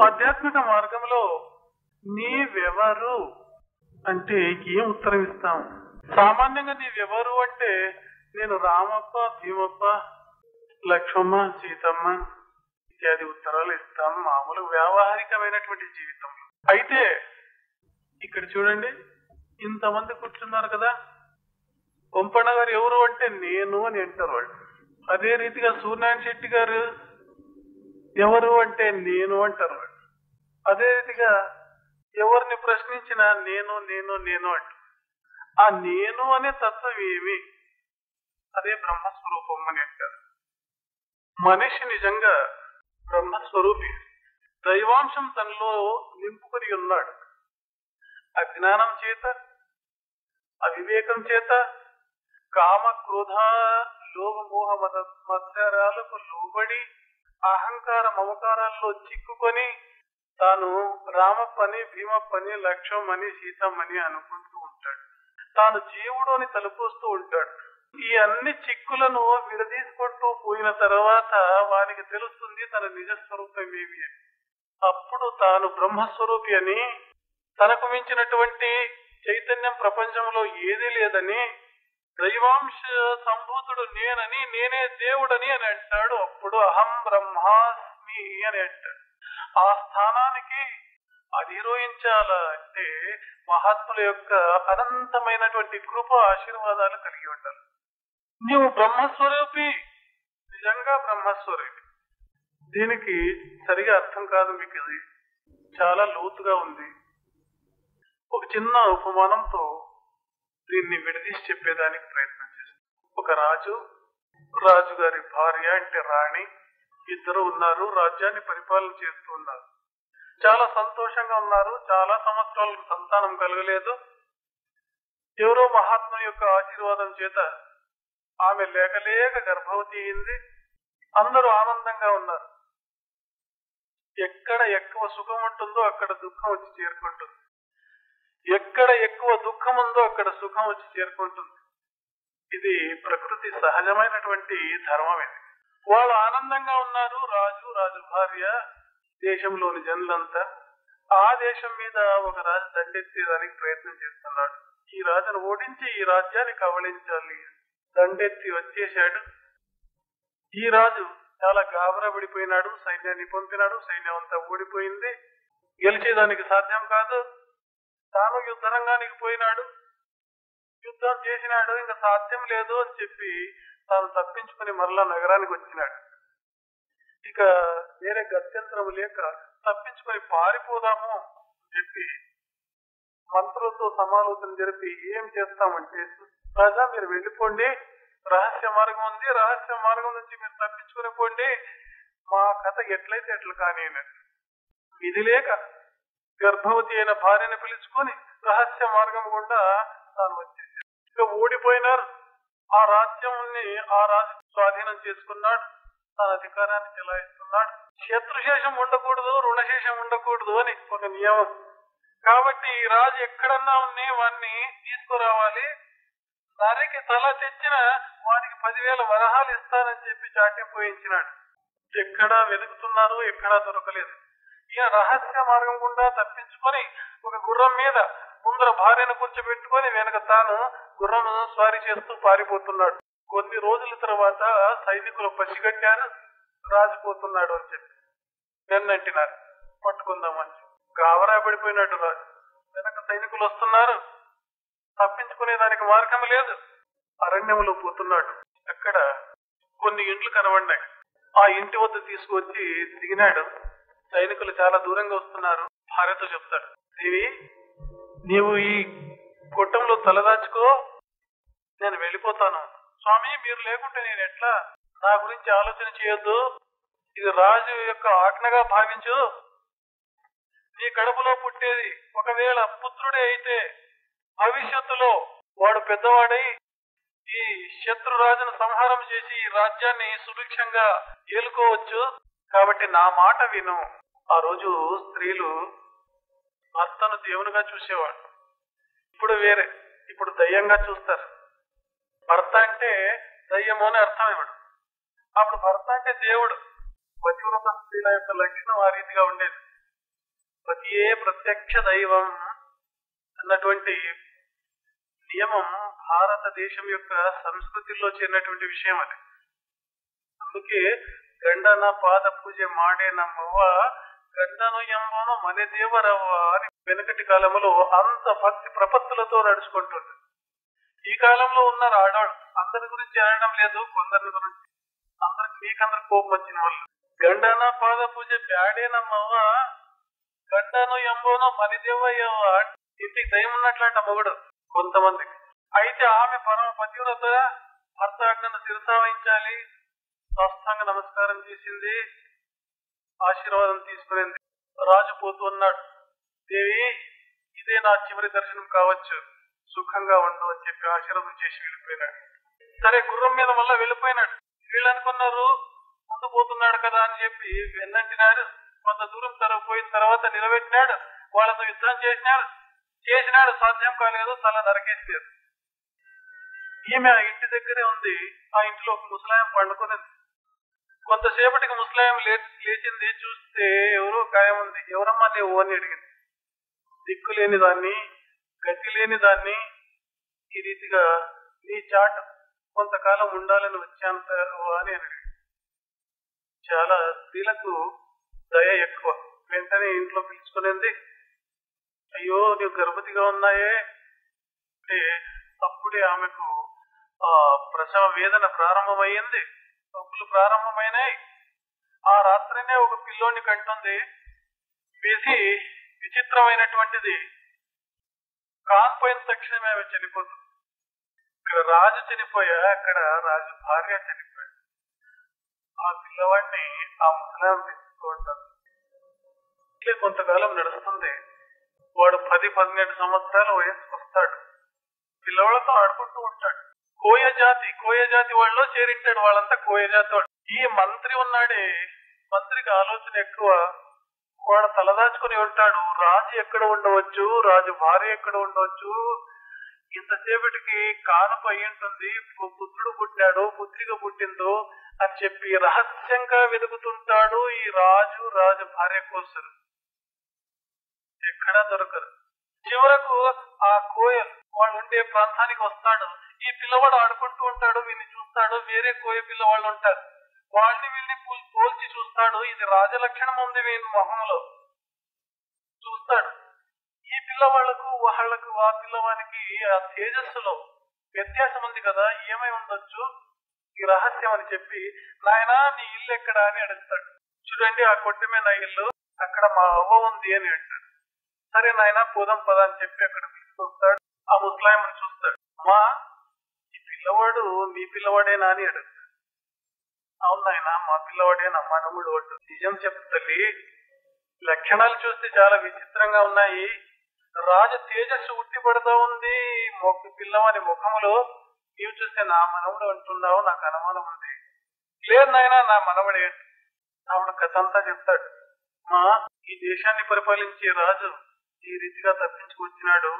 ఆధ్యాత్మిక మార్గంలో నీవెవరు అంటే ఏం ఉత్తరం ఇస్తాం? సామాన్యంగా నీవెవరు అంటే నేను రామప్ప, భీమప్ప, లక్ష్మమ్మ, సీతమ్మ ఇత్యాది ఉత్తరాలు ఇస్తాం మామూలు వ్యావహారికమైనటువంటి జీవితంలో. అయితే ఇక్కడ చూడండి, ఇంతమంది కూర్చున్నారు కదా, కొంపన్న గారు ఎవరు అంటే నేను అని అంటారు వాళ్ళు. అదే రీతిగా సూర్యనారాయణ శెట్టి గారు ఎవరు అంటే నేను అంటారు వాళ్ళు. అదే రీతిగా ఎవరిని ప్రశ్నించినా నేను నేను నేను అంటారు. ఆ నేను అనే తత్వం ఏమి? అదే బ్రహ్మస్వరూపం అని అంటారు. మనిషి నిజంగా బ్రహ్మస్వరూపి, దైవాంశం తనలో నింపుకొని ఉన్నాడు. అజ్ఞానం చేత, అవివేకం చేత, కామ క్రోధ లోభ మోహ మత్సరాలకు లోబడి అహంకార మమకారాల్లో చిక్కుకొని తాను రామప్పని, భీమప్పని, లక్ష్మమ్మని, సీతమ్మని అనుకుంటూ ఉంటాడు. తాను జీవుడు అని తలుపొస్తూ ఉంటాడు. ఈ అన్ని చిక్కులను విడదీసుకుంటూ పోయిన తర్వాత వానికి తెలుస్తుంది తన నిజస్వరూపం ఏమి అని. అప్పుడు తాను బ్రహ్మస్వరూపి అని, తనకు మించినటువంటి చైతన్యం ప్రపంచంలో ఏదీ లేదని, దైవాంశ సంభూతుడు నేనని, నేనే దేవుడని అని అంటాడు. అప్పుడు అహం బ్రహ్మాస్మి అని అంటాడు. ఆ స్థానానికి అధిరోహించాలంటే మహాత్ముల యొక్క అనంతమైనటువంటి కృప ఆశీర్వాదాలు కలిగి ఉండాలి. నీవు బ్రహ్మస్వరూపి, నిజంగా బ్రహ్మస్వరూపి. దీనికి సరిగా అర్థం కాదు మీకు, ఇది చాలా లోతుగా ఉంది. ఒక చిన్న ఉపమానంతో దీన్ని విడదీసి చెప్పేదానికి ప్రయత్నం చేస్తాను. ఒక రాజుగారి భార్య అంటే రాణి, ఇద్దరు ఉన్నారు. రాజ్యాన్ని పరిపాలన చేస్తూ ఉన్నారు. చాలా సంతోషంగా ఉన్నారు. చాలా సంవత్సరాలకు సంతానం కలగలేదు. ఎవరో మహాత్మ యొక్క ఆశీర్వాదం చేత ఆమె లేక గర్భవతి అయింది. అందరూ ఆనందంగా ఉన్నారు. ఎక్కడ ఎక్కువ సుఖం ఉంటుందో అక్కడ దుఃఖం వచ్చి చేరుకుంటుంది. ఎక్కడ ఎక్కువ దుఃఖం ఉందో అక్కడ సుఖం వచ్చి చేరుకుంటుంది. ఇది ప్రకృతి సహజమైనటువంటి ధర్మం. ఇది వాళ్ళు ఆనందంగా ఉన్నారు. రాజు భార్య, దేశంలోని జనులంతా. ఆ దేశం మీద ఒక రాజు దండెత్తేదానికి ప్రయత్నం చేస్తున్నాడు. ఈ రాజును ఓడించి ఈ రాజ్యాన్ని కబళించాలి. దండెత్తి వచ్చేశాడు. ఈ రాజు చాలా గాబరా పడిపోయినాడు. సైన్యాన్ని పంపినాడు. సైన్యం అంతా ఓడిపోయింది. గెలిచేదానికి సాధ్యం కాదు. తాను యుద్ధ రంగానికి పోయినాడు. యుద్ధం చేసినాడు. ఇంకా సాధ్యం లేదు అని చెప్పి తాను తప్పించుకుని మరలా నగరానికి వచ్చినాడు. ఇక వేరే గత్యంతరం లేక తప్పించుకొని పారిపోదాము అని చెప్పి మంత్రులతో సమాలోచన జరిపి ఏం చేస్తామంటే, రాజా మీరు వెళ్ళిపోండి, రహస్య మార్గం ఉంది, రహస్య మార్గం నుంచి మీరు తప్పించుకుని పోండి, మా కథ ఎట్లయితే ఎట్లా కానీ విధి లేక గర్భవతి అయిన భార్యను పిలుచుకొని రహస్య మార్గం గుండా తాను వచ్చేసాడు. ఇక ఓడిపోయినారు. ఆ రాజ్యాన్ని ఆ రాజు స్వాధీనం చేసుకున్నాడు. తన అధికారాన్ని చెలాయిస్తున్నాడు. శత్రుశేషం ఉండకూడదు, రుణశేషం ఉండకూడదు అని ఒక నియమం. కాబట్టి ఈ రాజు ఎక్కడన్నా ఉన్ని వాడిని తీసుకురావాలి. నరికి తల తెచ్చిన వానికి 10,000 వరహాలు ఇస్తానని చెప్పి చాట్యం పోయించినాడు. ఎక్కడా వెతుకుతున్నారు, ఎక్కడా దొరకలేదు. ఈయన రహస్య మార్గం గుండా తప్పించుకొని ఒక గుర్రం మీద ముందర భార్యను కూర్చోబెట్టుకొని వెనక తాను గుర్రం స్వారీ చేస్తూ పారిపోతున్నాడు. కొన్ని రోజుల తర్వాత సైనికులు పసిగట్టారు. రాజుపోతున్నాడు అని చెప్పి వెన్నంటినారు. పట్టుకుందామని గాబరా పడిపోయినట్టు రాజు. వెనక సైనికులు వస్తున్నారు. తప్పించుకునేదానికి మార్గం లేదు. అరణ్యంలో పోతున్నాడు. అక్కడ కొన్ని ఇండ్లు కనబడ్డాయి. ఆ ఇంటి వద్ద తీసుకొచ్చి దిగినాడు. సైనికులు చాలా దూరంగా వస్తున్నారు. భార్యతో చెప్తాడు, దేవి నీవు ఈ కొట్టంలో తలదాచుకో, నేను వెళ్ళిపోతాను. స్వామి మీరు లేకుంటే నేను ఎట్లా? నా గురించి ఆలోచన చేయొద్దు. ఇది రాజు యొక్క ఆజ్ఞగా భావించు. నీ కడుపులో పుట్టేది ఒకవేళ పుత్రుడే అయితే భవిష్యత్తులో వాడు పెద్దవాడై ఈ శత్రురాజును సంహారం చేసి ఈ రాజ్యాన్ని సుభిక్షంగా ఏలుకోవచ్చు. కాబట్టి నా మాట విను. ఆ రోజు స్త్రీలు భర్తను దేవునిగా చూసేవాడు. ఇప్పుడు వేరే, ఇప్పుడు దయ్యంగా చూస్తారు. భర్త అంటే దయ్యము అని అర్థం ఇవ్వడు. అప్పుడు భర్త అంటే దేవుడు. పతివ్రత స్త్రీల యొక్క లక్షణం ఆ రీతిగా ఉండేది. పతియే ప్రత్యక్ష దైవం అన్నటువంటి నియమం భారతదేశం యొక్క సంస్కృతిలో చేరినటువంటి విషయం అది. అందుకే గండన పాద పూజ మాడే నమ్మవ్వ గండను ఎంబను మన దేవరవ్వ అని వెనకటి కాలంలో అంత భక్తి ప్రపత్తులతో నడుచుకుంటుంది. ఈ కాలంలో ఉన్నారు ఆడవాళ్ళు, అందరి గురించి అనడం లేదు, కొందరి గురించి. అందరికి మీకందరు కోపం వచ్చిన వాళ్ళు. గండన పాద పూజ బ్యాడేనమ్మవ్వ గండను ఎంబోనో మన దేవయ్యవ్వ. ఇంటికి దయం ఉన్నట్లాంటి మొగుడు కొంతమందికి. అయితే ఆమె పరమ పతివ్రత, భర్త ఆజ్ఞను శిరసావహించాలి, సాష్టాంగ నమస్కారం చేసింది, ఆశీర్వాదం తీసుకునేది. రాజు పోతూ ఉన్నాడు, దేవి ఇదే నా చివరి దర్శనం కావచ్చు, సుఖంగా ఉండు అని చెప్పి ఆశీర్వాదం చేసి వెళ్ళిపోయినాడు. సరే గుర్రం మీద మళ్ళా వెళ్ళిపోయినాడు. వీళ్ళు అనుకున్నారు ముందు పోతున్నాడు కదా అని చెప్పి వెన్నంటినాడు. కొంత దూరం పోయిన తర్వాత నిలబెట్టినాడు, వాళ్ళతో యుద్ధం చేసినాడు, సాధ్యం కాలేదు, తల నరకేసారు. ఈమె ఆ ఇంటి దగ్గరే ఉంది. ఆ ఇంటిలో ఒక ముసలాయం పండుకునింది. కొంతసేపటికి ముసలాయం లేచింది. చూస్తే ఎవరో ఖాయం ఉంది. ఎవరమ్మా నీవు అని అడిగింది. దిక్కు లేని దాన్ని, గతి లేని దాన్ని, ఈ రీతిగా నీ చాట కొంతకాలం ఉండాలని వచ్చాను అని అడిగింది. చాలా స్త్రీలకు దయ ఎక్కువ. వెంటనే ఇంట్లో పిలుచుకునేది. అయ్యో నీవు గర్భవతిగా ఉన్నాయే అంటే అప్పుడే ఆమెకు ప్రసవ వేదన ప్రారంభమైంది, నొప్పులు ప్రారంభమైనాయి. ఆ రాత్రినే ఒక పిల్లోని కంటుంది. వేసి విచిత్రమైనటువంటిది, కాన్పోయిన తక్షణమే ఆమె చనిపోతుంది. ఇక్కడ రాజు చనిపోయా, అక్కడ రాజు భార్య చనిపోయా. ఆ పిల్లవాడిని ఆ ముసలాం తెచ్చుకుంటారు. ఇట్లే కొంతకాలం నడుస్తుంది. వాడు 10-12 సంవత్సరాల వయసుకు వస్తాడు. పిల్లవాళ్ళతో ఆడుకుంటూ ఉంటాడు. కోయ జాతి వాళ్ళలో చేరింటాడు. వాళ్ళంతా కోయ జాతి వాళ్ళు. ఈ మంత్రి ఉన్నాడే, మంత్రికి ఆలోచన ఎక్కువ. వాడు తలదాచుకుని ఉంటాడు. రాజు ఎక్కడ ఉండవచ్చు, రాజు భార్య ఎక్కడ ఉండవచ్చు, ఇంతసేపటికి కానుక అయి ఉంటుంది, పుత్రుడు పుట్టాడు, పుత్రిక పుట్టిందో అని చెప్పి రహస్యంగా వెతుకుతుంటాడు ఈ రాజు భార్య కోసం. ఎక్కడా దొరకరు. చివరకు ఆ కోయలు వాళ్ళు ఉండే ప్రాంతానికి వస్తాడు. ఈ పిల్లవాడు ఆడుకుంటూ ఉంటాడు, వీళ్ళని చూస్తాడు. వేరే కోయ పిల్లవాళ్ళు ఉంటారు, వాళ్ళని వీళ్ళని పోల్చి చూస్తాడు. ఇది రాజలక్షణం ఉంది వీని మొహంలో చూస్తాడు. ఈ పిల్లవాళ్లకు ఆ పిల్లవానికి ఆ తేజస్సులో వ్యత్యాసం ఉంది కదా, ఏమై ఉండొచ్చు ఈ రహస్యం అని చెప్పి, నాయనా నీ ఇల్లు ఎక్కడా అని అడుగుతాడు. చూడండి ఆ కొట్టమే నా ఇల్లు, అక్కడ మా అవ్వ ఉంది అని అంటాడు. సరే నాయనా పోదాం పదా అని చెప్పి అక్కడ తీసుకొస్తాడు. ఆ ముస్లాంని చూస్తాడు. అమ్మా ఈ పిల్లవాడు మీ పిల్లవాడేనా అని అడుగుతాడు. అవును నాయనా మా పిల్లవాడేనా, మనముడు వాడు. నిజం చెప్పు తల్లి, లక్షణాలు చూస్తే చాలా విచిత్రంగా ఉన్నాయి. రాజు తేజస్సు ఉట్టిపడుతూ ఉంది పిల్లవాని ముఖములో. నీవు చూస్తే నా మనవుడు అంటున్నావు, నాకు అనుమానం ఉంది. లేదు నాయనా నా మనవడే. ఆవిడ కథ అంతా చెప్తాడు. ఈ దేశాన్ని పరిపాలించే రాజు ఈ రీతిగా తప్పించుకొచ్చినాడు.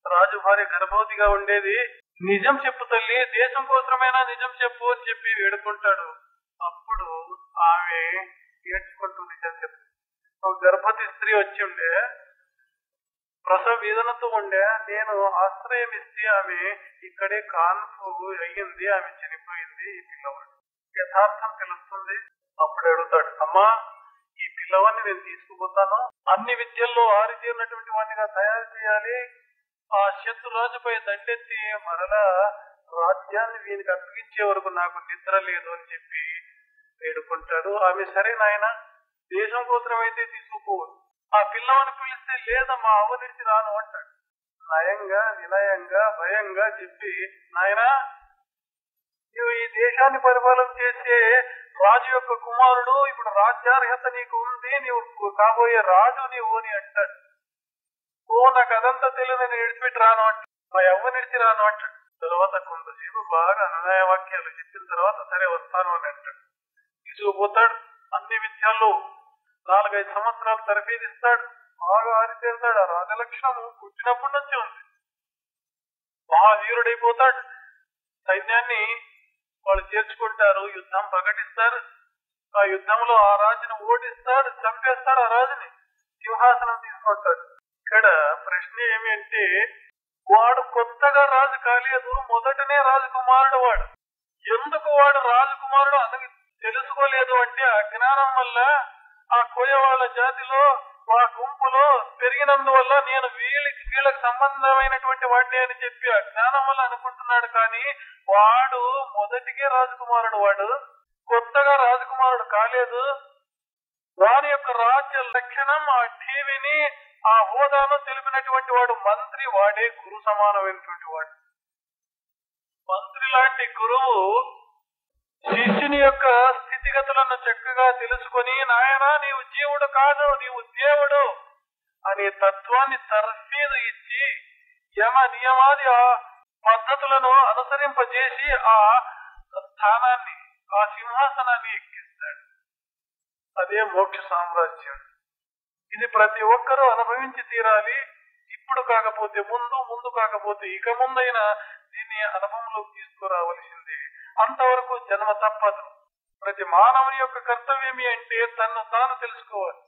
రాజు భార్య గర్భవతిగా ఉండేది. నిజం చెప్పు తల్లి, దేశం కోసమైనా నిజం చెప్పు అని చెప్పి వేడుకుంటాడు. అప్పుడు ఆమె ఏడ్చుకుంటూ నిజం చెప్తుంది. ఒక గర్భవతి స్త్రీ వచ్చి ఉండే, ప్రసవ వేదనతో ఉండే. నేను ఆశ్రయం ఇస్తే ఆమె ఇక్కడే కాన్పు అయ్యింది, ఆమె చనిపోయింది. ఈ పిల్లవాడు యథార్థం తెలుస్తుంది. అప్పుడు అడుగుతాడు, అమ్మా ఈ పిల్లవాడిని నేను తీసుకుపోతాను, అన్ని విద్యల్లో ఆరితేరినటువంటి వాడినిగా తయారు చేయాలి. ఆ శత్రురాజుపై దండెత్తి మరలా రాజ్యాన్ని వీనికి అప్పగించే వరకు నాకు నిద్ర లేదు అని చెప్పి వేడుకుంటాడు. ఆమె సరే నాయన దేశం కోసం అయితే తీసుకుపోవు. ఆ పిల్లవాడిని పిలిస్తే లేదమ్మా అవ్వ నుంచి రాను అంటాడు. నయంగా వినయంగా భయంగా చెప్పి, నాయనా నువ్వు ఈ దేశాన్ని పరిపాలన చేసే రాజు యొక్క కుమారుడు, ఇప్పుడు రాజ్యార్హత నీకు ఉంది, నీవు కాబోయే రాజు నీవు అని అంటాడు. ఓ నాకు అదంతా తెలియదు, నేను విడిచిపెట్టి రాను అంటాడు. మా ఎవ్వ నిడిచి రాను అంటాడు. తర్వాత కొంతసేపు బాగా అనునయ వాక్యాలు చెప్పిన తర్వాత సరే వస్తాను అని అంటాడు. తీసుకుపోతాడు. అన్ని విద్యల్లో 4-5 సంవత్సరాలు తరబేదిస్తాడు. బాగా ఆరితేరుతాడు. ఆ రాజలక్షణము పుట్టినప్పటి నుంచి ఉంది. మహావీరుడైపోతాడు. సైన్యాన్ని వాళ్ళు చేర్చుకుంటారు, యుద్ధం ప్రకటిస్తారు. ఆ యుద్ధంలో ఆ రాజుని ఓడిస్తాడు, చంపేస్తాడు. ఆ రాజుని సింహాసనం తీసుకొని తీసుకుంటాడు. ఇక్కడ ప్రశ్న ఏమి అంటే, వాడు కొత్తగా రాజు కాలేదు, మొదటనే రాజకుమారుడు వాడు. ఎందుకు వాడు రాజకుమారుడు అతనికి తెలుసుకోలేదు అంటే, అజ్ఞానం వల్ల ఆ కోయవాళ్ళ జాతిలో ఆ గుంపులో పెరిగినందువల్ల నేను వీళ్ళకి సంబంధమైనటువంటి వాడిని అని చెప్పి అజ్ఞానం వల్ల అనుకుంటున్నాడు. కానీ వాడు మొదటికే రాజకుమారుడు, వాడు కొత్తగా రాజకుమారుడు కాలేదు. వాని యొక్క రాజ్య లక్షణం, ఆ ఠీవిని, ఆ హోదాను తెలిపినటువంటి వాడు మంత్రి, వాడే గురు సమానమైనటువంటి వాడు. మంత్రి లాంటి గురువు శిష్యుని యొక్క స్థితిగతులను చక్కగా తెలుసుకొని, నాయనా నీవు జీవుడు కాదు, నీవు దేవుడు అనే తత్వాన్ని తర్ఫీదు ఇచ్చి యమ నియమాది ఆ పద్ధతులను అనుసరింపజేసి ఆ స్థానాన్ని, ఆ సింహాసనాన్ని ఎక్కిస్తాడు. అదే మోక్ష సామ్రాజ్యం. ఇది ప్రతి ఒక్కరూ అనుభవించి తీరాలి. ఇప్పుడు కాకపోతే ముందు, ముందు కాకపోతే ఇక ముందైనా దీన్ని అనుభవంలోకి తీసుకురావలసిందే. అంతవరకు జన్మ తప్పదు. ప్రతి మానవుని యొక్క కర్తవ్యం అంటే తన్ను తాను తెలుసుకోవాలి.